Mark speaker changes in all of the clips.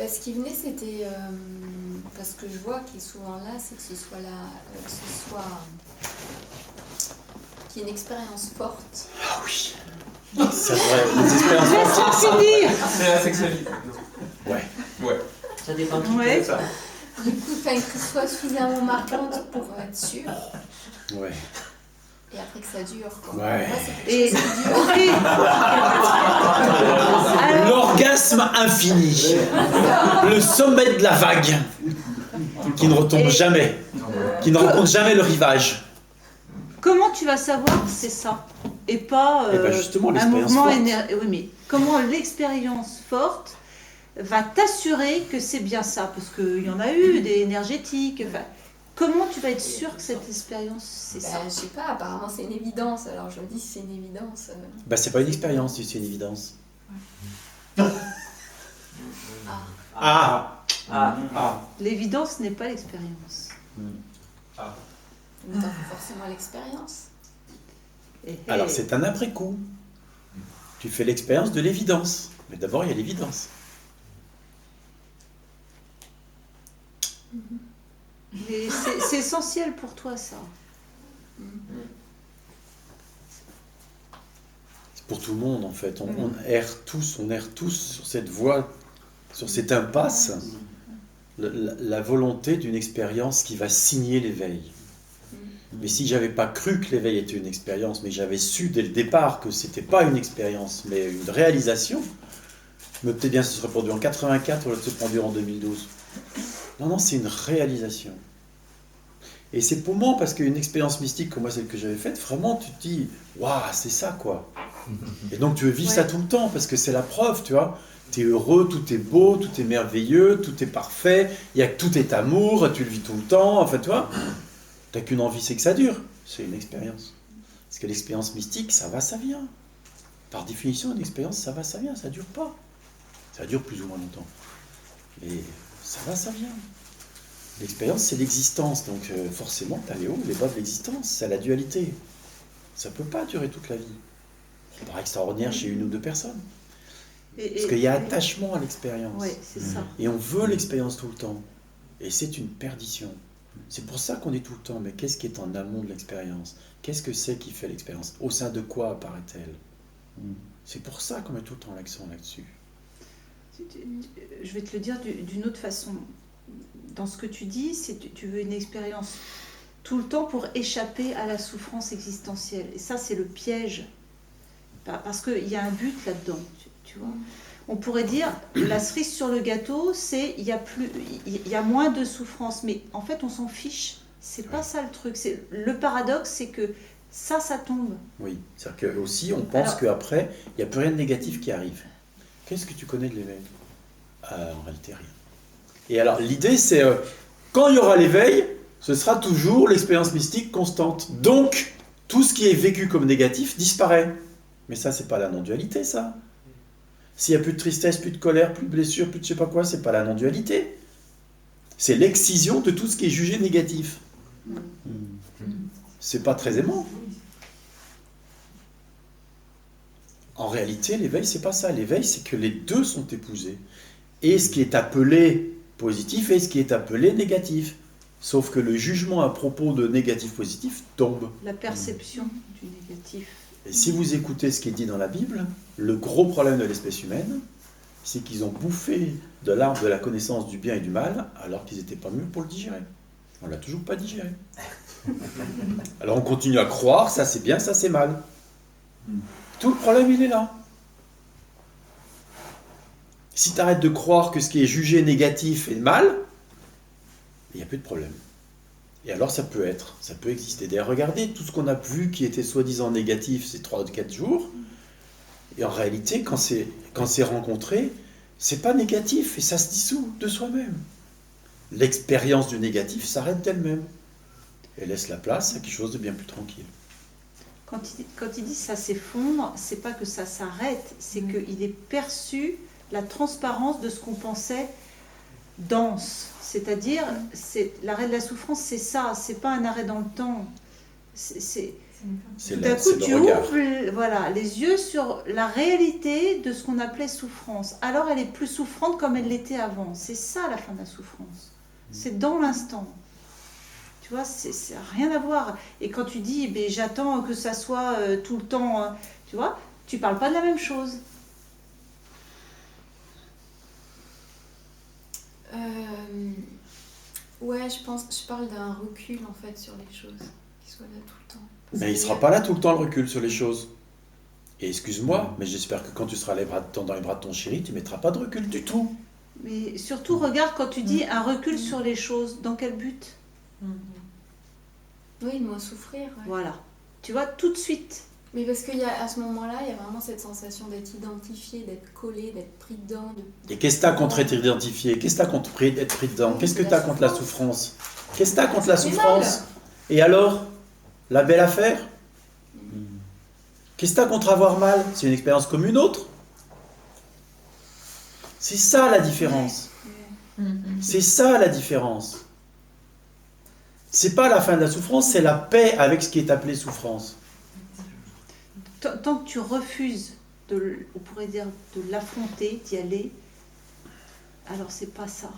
Speaker 1: Ce qui venait, c'était parce que je vois qu'il est souvent là, c'est que ce soit qu'il y ait une expérience forte.
Speaker 2: Ah oui. C'est vrai, les expériences fortes.
Speaker 3: C'est la sexualité.
Speaker 2: Ouais.
Speaker 4: Ça dépend de
Speaker 5: Ouais.
Speaker 3: Ça.
Speaker 1: Du coup, que ce soit suffisamment marquante pour être sûr,
Speaker 2: Ouais.
Speaker 1: et après que ça dure. Quoi.
Speaker 2: Ouais.
Speaker 1: Moi, c'est quelque chose qui dure.
Speaker 5: Alors,
Speaker 2: L'orgasme infini. Le sommet de la vague. Qui ne retombe jamais. Qui ne rencontre jamais le rivage.
Speaker 5: comment tu vas savoir que c'est ça et pas
Speaker 2: Eh ben justement,
Speaker 5: un
Speaker 2: l'expérience
Speaker 5: mouvement
Speaker 2: forte.
Speaker 5: Oui, mais comment l'expérience forte va t'assurer que c'est bien ça? Parce qu'il y en a eu des énergétiques. Enfin, comment tu vas être sûr que cette expérience, c'est ça?
Speaker 1: Je sais pas, apparemment c'est une évidence, alors je me dis si c'est une évidence.
Speaker 2: Bah c'est pas une expérience, c'est une évidence. Ah.
Speaker 5: L'évidence n'est pas l'expérience.
Speaker 1: Donc forcément l'expérience.
Speaker 2: Alors c'est un après-coup. Tu fais l'expérience de l'évidence. Mais d'abord il y a l'évidence.
Speaker 5: Mais c'est essentiel pour toi, ça.
Speaker 2: C'est pour tout le monde en fait. On erre tous sur cette voie, sur cette impasse. La volonté d'une expérience qui va signer l'éveil. Mais si j'avais pas cru que l'éveil était une expérience, mais j'avais su dès le départ que c'était pas une expérience, mais une réalisation, mais peut-être bien ce serait produit en 84 ou se produire en 2012. Non, c'est une réalisation. Et c'est poumant parce qu'une expérience mystique comme moi, celle que j'avais faite, vraiment tu te dis, waouh, c'est ça quoi. Et donc tu veux vivre ça tout le temps parce que c'est la preuve, tu vois. Tu es heureux, tout est beau, tout est merveilleux, tout est parfait, tout est amour, tu le vis tout le temps, enfin tu vois. T'as qu'une envie, c'est que ça dure. C'est une expérience. Parce que l'expérience mystique, ça va, ça vient. Par définition, une expérience, ça va, ça vient, ça dure pas. Ça dure plus ou moins longtemps. Mais ça va, ça vient. L'expérience, c'est l'existence. Donc forcément, tu as les hauts, les bas de l'existence. C'est la dualité. Ça peut pas durer toute la vie. C'est pas extraordinaire chez une ou deux personnes. Parce qu'il y a attachement à l'expérience.
Speaker 5: Oui, c'est ça.
Speaker 2: Et on veut l'expérience tout le temps. Et c'est une perdition. C'est pour ça qu'on dit tout le temps, mais qu'est-ce qui est en amont de l'expérience? Qu'est-ce que c'est qui fait l'expérience? Au sein de quoi apparaît-elle? C'est pour ça qu'on met tout le temps l'accent là-dessus.
Speaker 5: Je vais te le dire d'une autre façon. Dans ce que tu dis, tu veux une expérience tout le temps pour échapper à la souffrance existentielle. Et ça, c'est le piège. Parce qu'il y a un but là-dedans, tu vois. On pourrait dire, la cerise sur le gâteau, c'est il y a moins de souffrance. Mais en fait, on s'en fiche. C'est pas ça le truc. Le paradoxe, c'est que ça tombe.
Speaker 2: Oui, c'est-à-dire qu'aussi, on pense qu'après, il n'y a plus rien de négatif qui arrive. Qu'est-ce que tu connais de l'éveil? En réalité, rien. Et alors, l'idée, c'est, quand il y aura l'éveil, ce sera toujours l'expérience mystique constante. Donc, tout ce qui est vécu comme négatif disparaît. Mais ça, c'est pas la non-dualité, ça. S'il n'y a plus de tristesse, plus de colère, plus de blessure, plus de je sais pas quoi, c'est pas la non-dualité. C'est l'excision de tout ce qui est jugé négatif. C'est pas très aimant. En réalité, l'éveil, c'est pas ça. L'éveil, c'est que les deux sont épousés. Et ce qui est appelé positif et ce qui est appelé négatif. Sauf que le jugement à propos de négatif-positif tombe.
Speaker 5: La perception du négatif.
Speaker 2: Et si vous écoutez ce qui est dit dans la Bible, le gros problème de l'espèce humaine, c'est qu'ils ont bouffé de l'arbre de la connaissance du bien et du mal, alors qu'ils n'étaient pas mûrs pour le digérer. On ne l'a toujours pas digéré. Alors on continue à croire, ça c'est bien, ça c'est mal. Tout le problème, il est là. Si tu arrêtes de croire que ce qui est jugé négatif est mal, il n'y a plus de problème. Et alors ça peut exister. D'ailleurs, regardez tout ce qu'on a vu qui était soi-disant négatif ces 3 ou 4 jours. Et en réalité, quand c'est rencontré, c'est pas négatif et ça se dissout de soi-même. L'expérience du négatif s'arrête d'elle-même et laisse la place à quelque chose de bien plus tranquille.
Speaker 5: Quand il dit ça s'effondre, c'est pas que ça s'arrête, c'est qu'il est perçu la transparence de ce qu'on pensait dense. C'est-à-dire, l'arrêt de la souffrance, c'est ça, c'est pas un arrêt dans le temps. C'est
Speaker 2: C'est
Speaker 5: Tout d'un coup,
Speaker 2: c'est
Speaker 5: tu
Speaker 2: le regard.
Speaker 5: ouvres voilà, les yeux sur la réalité de ce qu'on appelait souffrance. Alors, elle est plus souffrante comme elle l'était avant. C'est ça la fin de la souffrance. C'est dans l'instant. Tu vois, ça n'a rien à voir. Et quand tu dis, ben, j'attends que ça soit tout le temps, tu vois, tu parles pas de la même chose.
Speaker 1: Ouais, je parle d'un recul en fait sur les choses, qui soit là tout le temps. Parce
Speaker 2: Mais il
Speaker 1: que
Speaker 2: ne sera pas là tout le temps le recul sur les choses. Et excuse-moi, mais j'espère que quand tu seras dans les bras de ton chéri, tu ne mettras pas de recul du tout.
Speaker 5: Mais surtout, regarde quand tu dis un recul sur les choses, dans quel but?
Speaker 1: Oui, de moins souffrir. Ouais.
Speaker 5: Voilà. Tu vois, tout de suite.
Speaker 1: Mais parce qu'à ce moment-là, il y a vraiment cette sensation d'être identifié, d'être collé, d'être pris dedans.
Speaker 2: Et qu'est-ce que tu as contre être identifié? Qu'est-ce que tu as contre être pris dedans? Qu'est-ce que tu as contre la souffrance? Qu'est-ce que tu as contre la
Speaker 1: Ça fait
Speaker 2: souffrance?
Speaker 1: mal.
Speaker 2: Et alors? La belle affaire? Qu'est-ce que tu as contre avoir mal? C'est une expérience comme une autre. C'est ça la différence. C'est ça la différence. C'est pas la fin de la souffrance, c'est la paix avec ce qui est appelé souffrance.
Speaker 5: Tant que tu refuses, on pourrait dire, de l'affronter, d'y aller, alors c'est pas ça.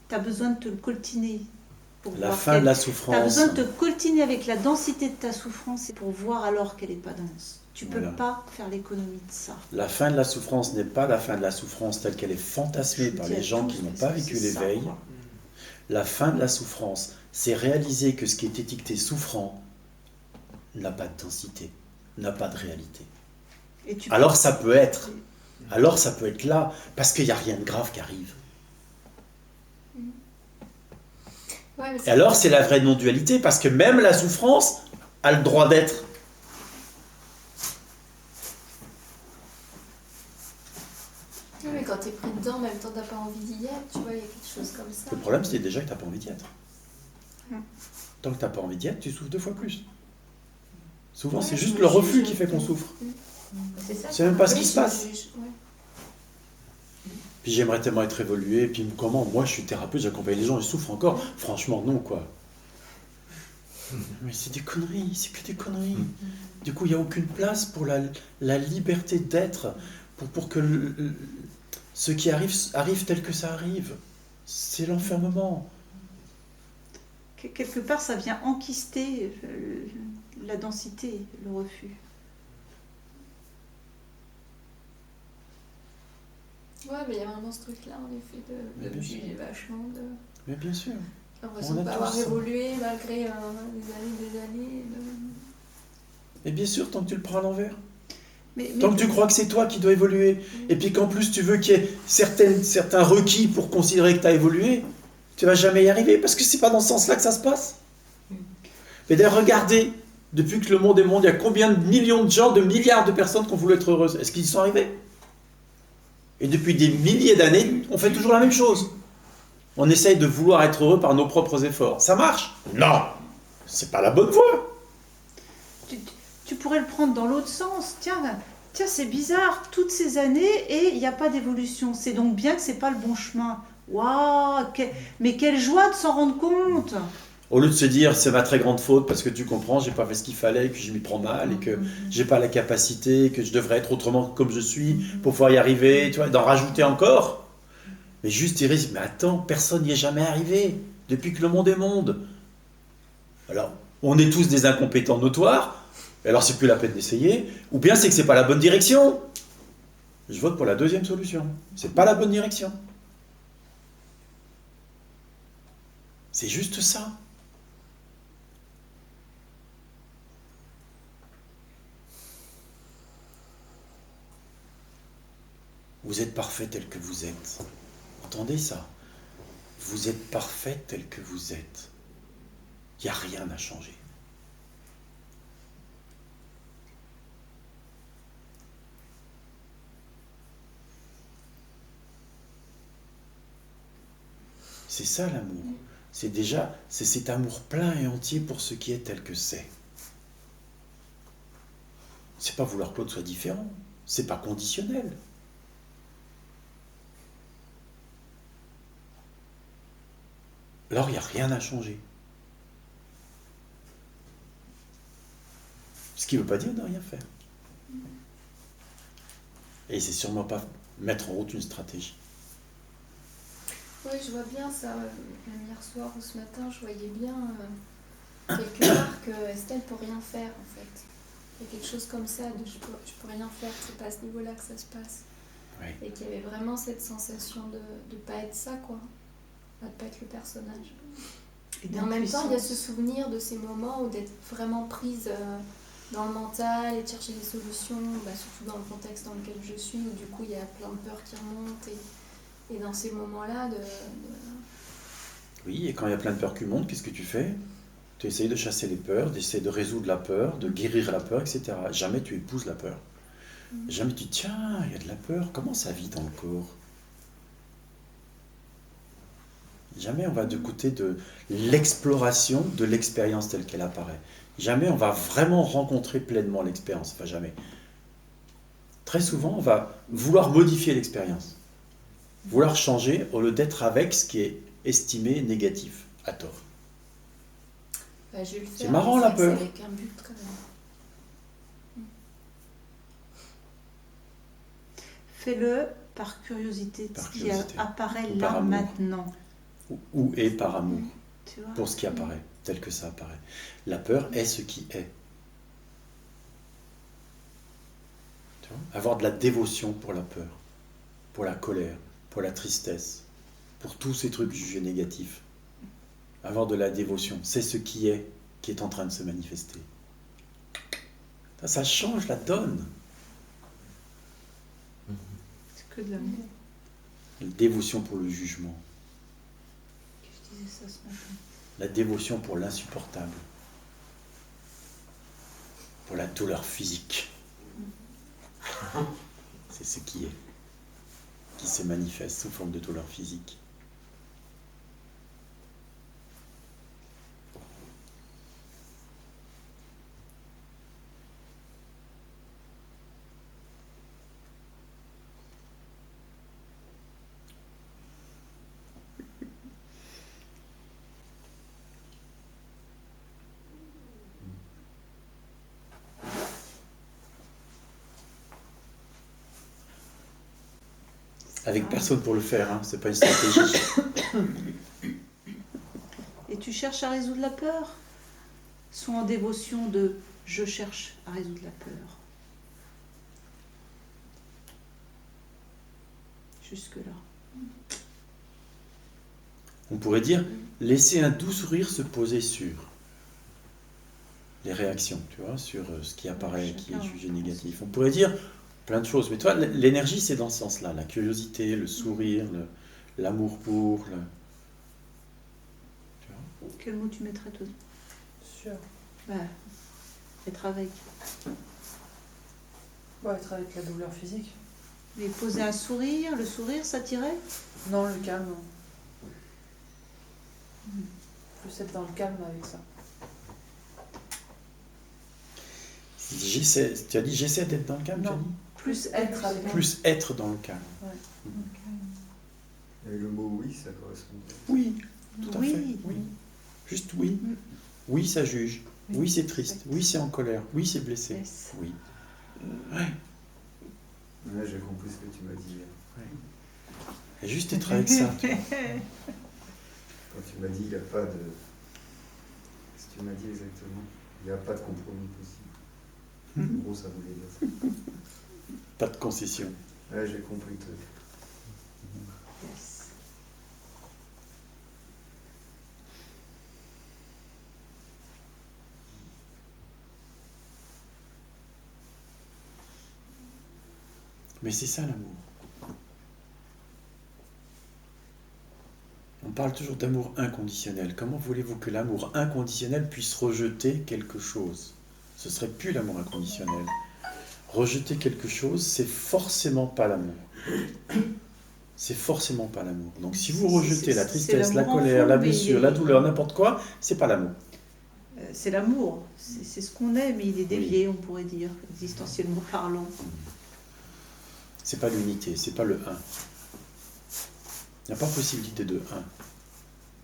Speaker 5: Tu as besoin de te le coltiner. Pour
Speaker 2: La
Speaker 5: voir
Speaker 2: fin de la
Speaker 5: Tu as
Speaker 2: souffrance.
Speaker 5: besoin de te coltiner avec la densité de ta souffrance pour voir alors qu'elle n'est pas dense. Tu peux
Speaker 2: Voilà.
Speaker 5: pas faire l'économie de ça.
Speaker 2: La fin de la souffrance n'est pas la fin de la souffrance telle qu'elle est fantasmée
Speaker 5: Je
Speaker 2: par
Speaker 5: dis à
Speaker 2: les gens
Speaker 5: tous,
Speaker 2: qui n'ont
Speaker 5: parce
Speaker 2: pas
Speaker 5: que
Speaker 2: vécu
Speaker 5: c'est ça,
Speaker 2: l'éveil.
Speaker 5: quoi.
Speaker 2: La fin de la souffrance, c'est réaliser que ce qui est étiqueté souffrant n'a pas de densité, n'a pas de réalité.
Speaker 5: Et tu
Speaker 2: Alors ça peut être là, parce qu'il n'y a rien de grave qui arrive.
Speaker 1: Ouais, mais
Speaker 2: Et alors c'est la vraie non-dualité, parce que même la souffrance a le droit d'être.
Speaker 1: Ouais, mais quand t'es pris dedans, en même temps, t'as pas envie d'y être, tu vois, il y a quelque chose comme ça.
Speaker 2: Le problème, c'est déjà que tu n'as pas envie d'y être.
Speaker 5: Mm.
Speaker 2: Tant que tu n'as pas envie d'y être, tu souffres 2 fois plus. Souvent,
Speaker 1: Ouais,
Speaker 2: c'est juste
Speaker 1: je
Speaker 2: le
Speaker 1: me
Speaker 2: refus
Speaker 1: juge.
Speaker 2: qui fait qu'on souffre.
Speaker 4: C'est ça.
Speaker 2: C'est même pas ce
Speaker 1: Oui,
Speaker 2: qui se
Speaker 1: je me
Speaker 2: passe.
Speaker 1: juge, ouais.
Speaker 2: Puis j'aimerais tellement être évolué, puis comment? Moi, je suis thérapeute, j'accompagne les gens, ils souffrent encore. Franchement, non, quoi. Mais c'est des conneries, c'est que des conneries. Du coup, il n'y a aucune place pour la liberté d'être, pour que ce qui arrive tel que ça arrive. C'est l'enfermement.
Speaker 5: Quelque part, ça vient enquister la densité, le refus.
Speaker 1: Ouais, mais il y a vraiment ce truc-là, en effet,
Speaker 2: Mais
Speaker 1: de
Speaker 2: bien
Speaker 1: juger
Speaker 2: sûr.
Speaker 1: vachement, de
Speaker 2: Mais bien sûr.
Speaker 1: l'impression
Speaker 2: On
Speaker 1: de
Speaker 2: a
Speaker 1: pas
Speaker 2: tous
Speaker 1: avoir
Speaker 2: ça.
Speaker 1: évolué malgré des années.
Speaker 2: Et bien sûr, tant que tu le prends à l'envers.
Speaker 5: Mais
Speaker 2: Tant que tu crois que c'est toi qui dois évoluer, et puis qu'en plus tu veux qu'il y ait certains requis pour considérer que tu as évolué, tu vas jamais y arriver, parce que c'est pas dans ce sens-là que ça se passe. Mais d'ailleurs, regardez, depuis que le monde est monde, il y a combien de millions de gens, de milliards de personnes qui ont voulu être heureuses? Est-ce qu'ils y sont arrivés? Et depuis des milliers d'années, on fait toujours la même chose. On essaye de vouloir être heureux par nos propres efforts. Ça marche? Non! C'est pas la bonne voie.
Speaker 5: tu pourrais le prendre dans l'autre sens. Tiens, c'est bizarre, toutes ces années et il n'y a pas d'évolution. C'est donc bien que c'est pas le bon chemin. Waouh, mais quelle joie de s'en rendre compte!
Speaker 2: Au lieu de se dire c'est ma très grande faute parce que tu comprends, j'ai pas fait ce qu'il fallait, que je m'y prends mal et que j'ai pas la capacité, que je devrais être autrement comme je suis pour pouvoir y arriver, tu vois, d'en rajouter encore. Mais juste dire mais attends, personne n'y est jamais arrivé depuis que le monde est monde. Alors, on est tous des incompétents notoires, alors c'est plus la peine d'essayer, ou bien c'est que c'est pas la bonne direction. Je vote pour la deuxième solution. C'est pas la bonne direction. C'est juste ça. Vous êtes parfait tel que vous êtes. Entendez ça? Vous êtes parfait tel que vous êtes. Il n'y a rien à changer. C'est ça l'amour. C'est cet amour plein et entier pour ce qui est tel que c'est. C'est pas vouloir que l'autre soit différent. C'est pas conditionnel. Alors il n'y a rien à changer. Ce qui ne veut pas dire ne rien faire. Et c'est sûrement pas mettre en route une stratégie.
Speaker 1: Oui, je vois bien ça. Même hier soir ou ce matin, je voyais bien quelque part que Estelle ne peut rien faire en fait. Il y a quelque chose comme ça de je peux rien faire, c'est pas à ce niveau-là que ça se passe.
Speaker 2: Oui.
Speaker 1: Et qu'il y avait vraiment cette sensation de ne pas être ça, quoi. De ne pas être le personnage. Et en même temps, il y a ce souvenir de ces moments où d'être vraiment prise dans le mental et de chercher des solutions, surtout dans le contexte dans lequel je suis, où du coup il y a plein de peurs qui remontent. Et dans ces moments-là,
Speaker 2: Oui, et quand il y a plein de peurs qui montent, qu'est-ce que tu fais? Tu essayes de chasser les peurs, d'essayer de résoudre la peur, de guérir la peur, etc. Jamais tu épouses la peur. Jamais tu dis, tiens, il y a de la peur, comment ça vit dans le corps? Jamais on va du côté de l'exploration de l'expérience telle qu'elle apparaît. Jamais on va vraiment rencontrer pleinement l'expérience. Enfin, jamais. Très souvent, on va vouloir modifier l'expérience. Vouloir changer au lieu d'être avec ce qui est estimé négatif, à tort.
Speaker 1: je vais le faire,
Speaker 2: C'est marrant, la peur.
Speaker 1: C'est avec un but quand même.
Speaker 5: Fais-le par curiosité de
Speaker 2: Par
Speaker 5: ce qui
Speaker 2: curiosité.
Speaker 5: apparaît
Speaker 2: Ou par
Speaker 5: là
Speaker 2: amour.
Speaker 5: maintenant.
Speaker 2: Ou est par amour,
Speaker 5: Tu vois?
Speaker 2: pour ce qui apparaît, tel que ça apparaît. La peur est ce qui est. Tu vois? Avoir de la dévotion pour la peur, pour la colère, pour la tristesse, pour tous ces trucs jugés négatifs. Avoir de la dévotion, c'est ce qui est en train de se manifester. Ça change la donne.
Speaker 5: C'est que de l'amour.
Speaker 2: La dévotion pour le jugement,
Speaker 5: Je disais ça ce matin.
Speaker 2: la dévotion pour l'insupportable, pour la douleur physique. C'est ce qui est, qui se manifeste sous forme de douleur physique. Avec personne pour le faire, hein. C'est pas une stratégie.
Speaker 5: Et tu cherches à résoudre la peur? Sois en dévotion de « je cherche à résoudre la peur ». Jusque-là.
Speaker 2: On pourrait dire, laisser un doux sourire se poser sur les réactions, tu vois, sur ce qui apparaît, qui est jugé négatif. On pourrait dire plein de choses, mais toi, l'énergie, c'est dans ce sens-là, la curiosité, le sourire, l'amour pour, tu vois.
Speaker 5: Quel mot tu mettrais, toi?
Speaker 6: Sûr.
Speaker 5: Être avec.
Speaker 6: Ouais, être avec la douleur physique.
Speaker 5: Mais poser un sourire, le sourire, ça t'irait?
Speaker 6: Non, le calme. Plus être dans le calme avec ça.
Speaker 2: Tu as dit j'essaie d'être dans le calme, tu as
Speaker 6: Non.
Speaker 2: dit?
Speaker 6: Plus être avec.
Speaker 2: Plus être dans le calme.
Speaker 7: Et le mot oui, ça correspond.
Speaker 2: Oui, tout à
Speaker 5: Oui.
Speaker 2: fait. Oui. Juste oui. Oui, ça juge. Oui, c'est triste. Oui, c'est en colère. Oui, c'est blessé.
Speaker 5: Yes.
Speaker 2: Oui.
Speaker 7: Là, j'ai compris ce que tu m'as dit.
Speaker 2: Et juste être avec ça. tu vois.
Speaker 7: Quand tu m'as dit, il n'y a pas de... Qu'est-ce que tu m'as dit exactement? Il n'y a pas de compromis possible. En gros, ça voulait dire ça.
Speaker 2: Pas de concession.
Speaker 7: Là, j'ai compris le truc.
Speaker 5: Yes.
Speaker 2: Mais c'est ça l'amour. On parle toujours d'amour inconditionnel. Comment voulez-vous que l'amour inconditionnel puisse rejeter quelque chose? Ce serait plus l'amour inconditionnel. Rejeter quelque chose, c'est forcément pas l'amour. C'est forcément pas l'amour. Donc si vous rejetez la tristesse, la
Speaker 5: l'amour
Speaker 2: colère,
Speaker 5: enfant,
Speaker 2: la
Speaker 5: mais
Speaker 2: blessure, la douleur, n'importe quoi, c'est pas l'amour.
Speaker 5: C'est l'amour, c'est ce qu'on est, mais il est dévié, on pourrait dire, existentiellement parlant.
Speaker 2: C'est pas l'unité, c'est pas le un. Il n'y a pas possibilité de un.